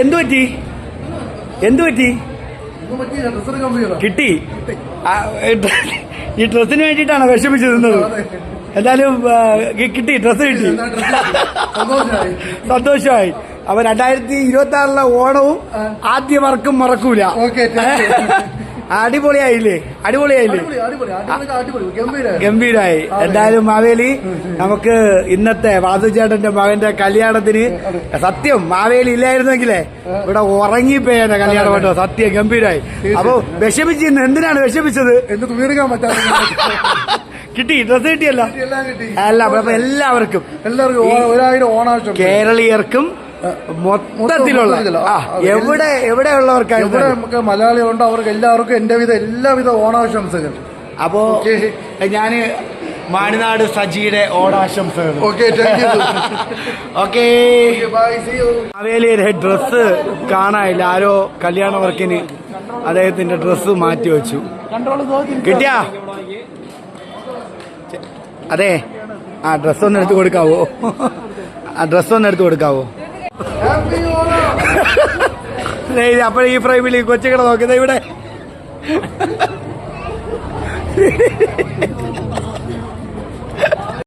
എന്ത് പറ്റി കിട്ടി? ഈ ഡ്രസ്സിന് വേണ്ടിയിട്ടാണോ വിഷമിച്ചു നിന്നത്? എന്തായാലും കിട്ടി, ഡ്രസ്സ് കിട്ടി, സന്തോഷമായി. അപ്പൊ 2026 ഓണവും ആദ്യ വർക്കും മറക്കൂല. അടിപൊളിയായില്ലേ? ഗംഭീരായി. എന്തായാലും മാവേലി, നമുക്ക് ഇന്നത്തെ വാസുചേട്ടന്റെ മകന്റെ കല്യാണത്തിന് സത്യം മാവേലി ഇല്ലായിരുന്നെങ്കിലേ ഇവിടെ ഉറങ്ങിപ്പോയ കല്യാണം കേട്ടോ. സത്യം ഗംഭീരായി. അപ്പൊ വിഷമിച്ചിരുന്നു. എന്തിനാണ് വിഷമിച്ചത്? കിട്ടി, ഡ്രസ് കിട്ടിയല്ല? അല്ല, അപ്പൊ എല്ലാവർക്കും കേരളീയർക്കും മൊത്തത്തിലുള്ള എവിടെയുള്ളവർക്കാണ് നമുക്ക് മലയാളികളുണ്ട്, അവർക്ക് എല്ലാവർക്കും എല്ലാവിധ ഓണാശംസകൾ. അപ്പോ ഞാന് മാണിനാട് സജിയുടെ ഓണാശംസകൾ. ഓക്കെ, മാവേലിയുടെ ഡ്രസ്സ് കാണാനില്ല. ആരോ കല്യാണ വർക്കിന് അദ്ദേഹത്തിന്റെ ഡ്രസ്സ് മാറ്റി വെച്ചു. കിട്ടിയാ? അതെ, ആ ഡ്രസ്സ് ഒന്ന് എടുത്ത് കൊടുക്കാവോ? അപ്പൊ ഈ ഫ്രെയിമിൽ കൊച്ചുകളെ നോക്കുന്നത് ഇവിടെ